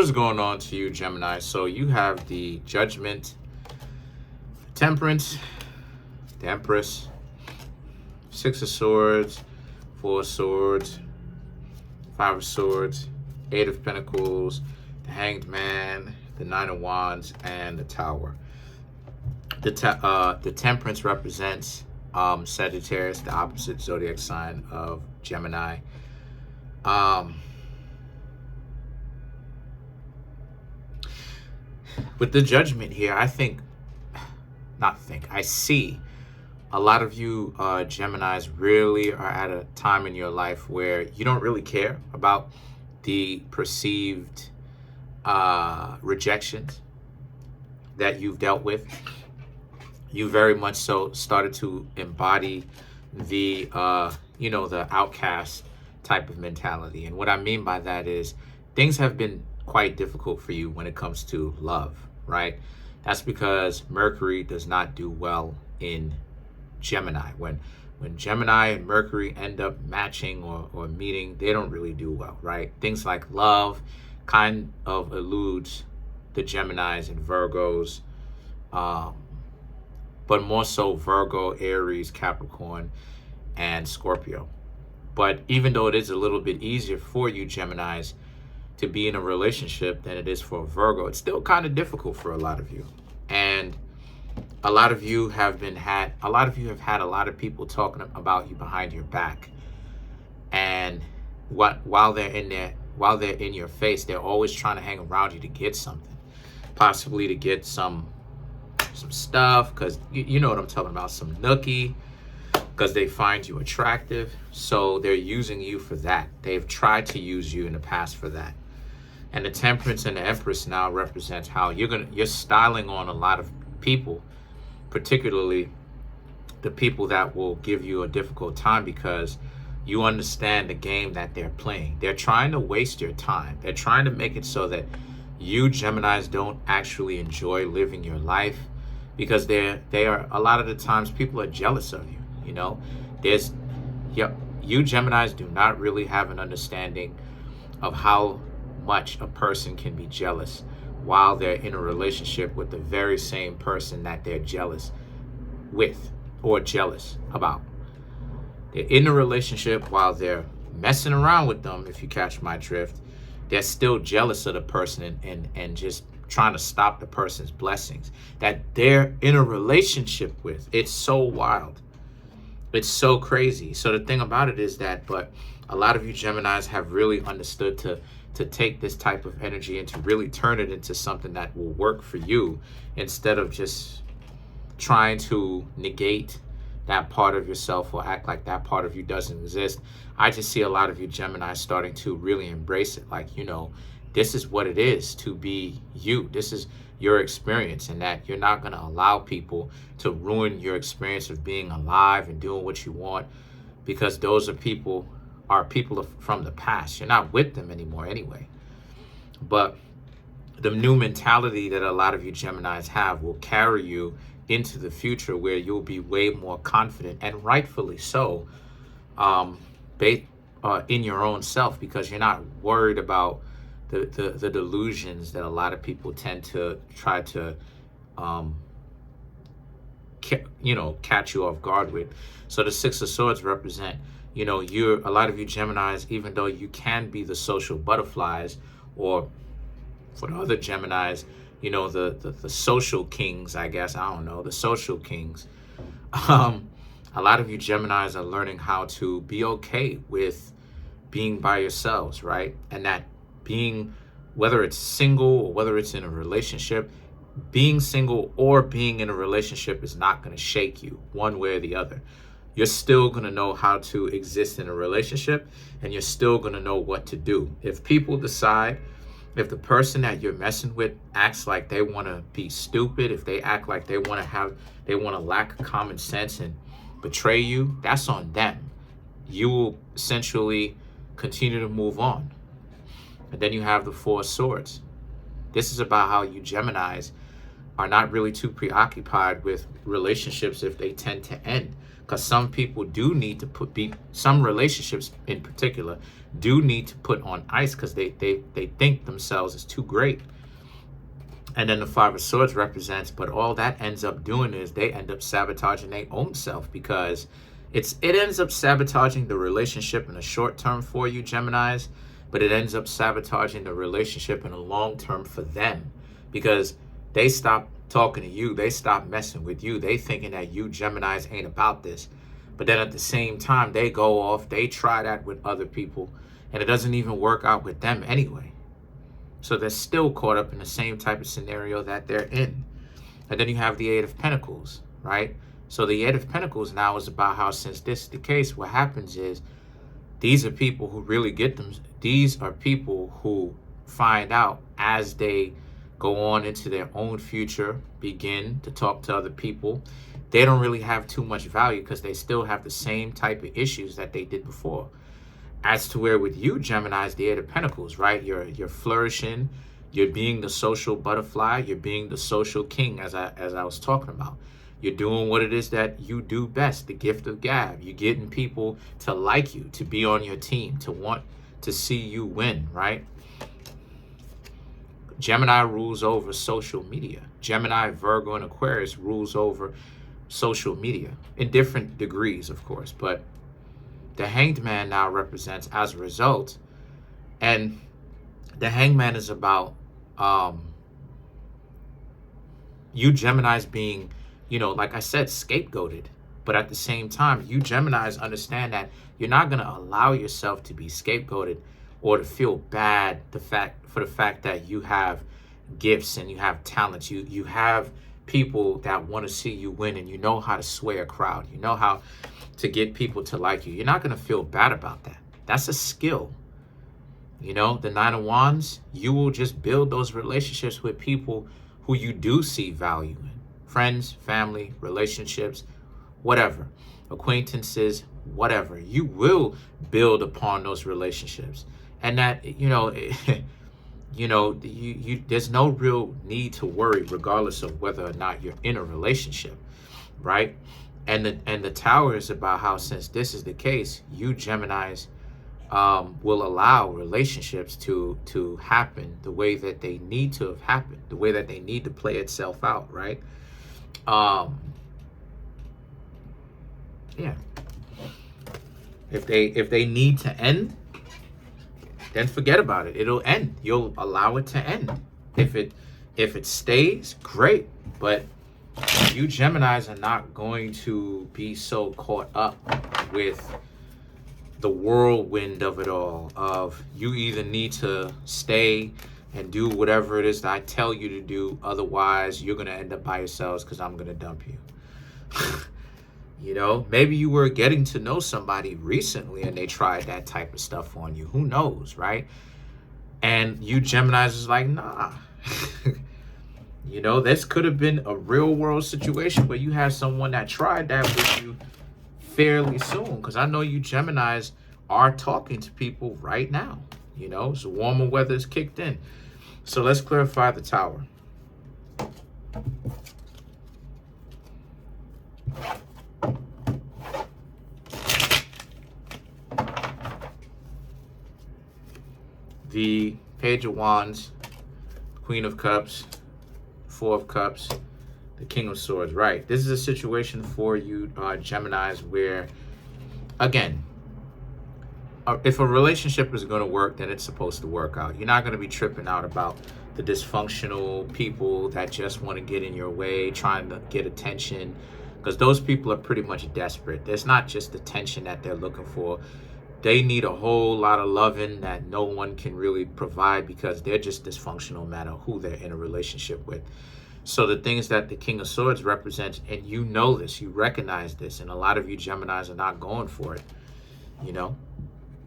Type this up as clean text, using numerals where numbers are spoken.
What's going on to you, Gemini? So you have the Judgment, Temperance, the Empress, Six of Swords, Four of Swords, Five of Swords, Eight of Pentacles, the Hanged Man, the Nine of Wands, and the Tower. The Temperance represents Sagittarius, the opposite zodiac sign of Gemini. With the Judgment here, I see a lot of you Geminis really are at a time in your life where you don't really care about the perceived rejections that you've dealt with. You very much so started to embody the the outcast type of mentality. And what I mean by that is things have been quite difficult for you when it comes to love, right? That's because Mercury does not do well in Gemini. When Gemini and Mercury end up matching or meeting, they don't really do well, right? Things like love kind of eludes the Geminis and Virgos, but more so Virgo, Aries, Capricorn, and Scorpio. But even though it is a little bit easier for you Geminis to be in a relationship than it is for a Virgo, it's still kind of difficult for a lot of you. And a lot of you have had a lot of people talking about you behind your back. And while they're in your face, they're always trying to hang around you to get something, possibly to get some stuff, because you know what I'm talking about, some nookie, because they find you attractive. So they're using you for that. They've tried to use you in the past for that. And the Temperance and the Empress now represents how you're styling on a lot of people, particularly the people that will give you a difficult time, because you understand the game that they're playing. They're trying to waste your time. They're trying to make it so that you Geminis don't actually enjoy living your life, because they are a lot of the times people are jealous of you. You know, you Geminis do not really have an understanding of how much a person can be jealous while they're in a relationship with the very same person that they're jealous with or jealous about. They're in a relationship while they're messing around with them, if you catch my drift. They're still jealous of the person and just trying to stop the person's blessings that they're in a relationship with. It's so wild. It's so crazy. So the thing about it is that, but a lot of you Geminis have really understood to take this type of energy and to really turn it into something that will work for you, instead of just trying to negate that part of yourself or act like that part of you doesn't exist. I just see a lot of you Geminis starting to really embrace it. Like, this is what it is to be you. This is your experience, and that you're not going to allow people to ruin your experience of being alive and doing what you want, because those are people from the past. You're not with them anymore anyway. But the new mentality that a lot of you Geminis have will carry you into the future, where you'll be way more confident, and rightfully so, in your own self, because you're not worried about the delusions that a lot of people tend to try to catch you off guard with. So the Six of Swords represent, a lot of you Geminis, even though you can be the social butterflies, or for the other Geminis, the social kings, I guess, I don't know, the social kings. A lot of you Geminis are learning how to be okay with being by yourselves, right? And that being, whether it's single or whether it's in a relationship, being single or being in a relationship is not going to shake you one way or the other. You're still going to know how to exist in a relationship, and you're still going to know what to do. If the person that you're messing with acts like they want to be stupid, if they act like they want to lack common sense and betray you, that's on them. You will essentially continue to move on. And then you have the Four of Swords. This is about how you Geminis are not really too preoccupied with relationships if they tend to end. Because some people do need to some relationships in particular do need to put on ice because they think themselves as too great. And then the Five of Swords represents, but all that ends up doing is they end up sabotaging their own self, because it ends up sabotaging the relationship in the short term for you, Geminis, but it ends up sabotaging the relationship in the long term for them, because they stop talking to you, they stop messing with you, they thinking that you Geminis ain't about this. But then at the same time, they go off, they try that with other people, and it doesn't even work out with them anyway. So they're still caught up in the same type of scenario that they're in. And then you have the Eight of Pentacles, right? So the Eight of Pentacles now is about how, since this is the case, what happens is these are people who really get them. These are people who find out as they go on into their own future, begin to talk to other people. They don't really have too much value because they still have the same type of issues that they did before. As to where with you, Geminis, the Eight of Pentacles, right? You're flourishing. You're being the social butterfly. You're being the social king, as I was talking about. You're doing what it is that you do best, the gift of gab. You're getting people to like you, to be on your team, to want to see you win, right? Gemini rules over social media. Gemini, Virgo, and Aquarius rules over social media in different degrees, of course, but the Hanged Man now represents as a result, and the Hanged Man is about you Geminis being, like I said, scapegoated. But at the same time, you Geminis understand that you're not going to allow yourself to be scapegoated or to feel bad for the fact that you have gifts and you have talents. You have people that want to see you win, and you know how to sway a crowd. You know how to get people to like you. You're not going to feel bad about that. That's a skill. The Nine of Wands, you will just build those relationships with people who you do see value in. Friends, family, relationships, whatever. Acquaintances, whatever. You will build upon those relationships. And that, there's no real need to worry regardless of whether or not you're in a relationship, right? And the Tower is about how, since this is the case, you Geminis will allow relationships to happen the way that they need to have happened, the way that they need to play itself out, right? Yeah. If they need to end, then forget about it. It'll end. You'll allow it to end. If it stays, great. But you Geminis are not going to be so caught up with the whirlwind of it all, of you either need to stay and do whatever it is that I tell you to do, otherwise you're going to end up by yourselves because I'm going to dump you. Maybe you were getting to know somebody recently and they tried that type of stuff on you. Who knows, right? And you Geminis is like, nah. This could have been a real world situation where you had someone that tried that with you fairly soon. Because I know you Geminis are talking to people right now. So warmer weather is kicked in. So let's clarify the Tower. The Page of Wands, Queen of Cups, Four of Cups, the King of Swords. Right. This is a situation for you Geminis where, again, if a relationship is going to work, then it's supposed to work out. You're not going to be tripping out about the dysfunctional people that just want to get in your way, trying to get attention, because those people are pretty much desperate. There's not just attention that they're looking for. They need a whole lot of loving that no one can really provide because they're just dysfunctional no matter who they're in a relationship with. So the things that the King of Swords represents, and you know this, you recognize this, and a lot of you Geminis are not going for it,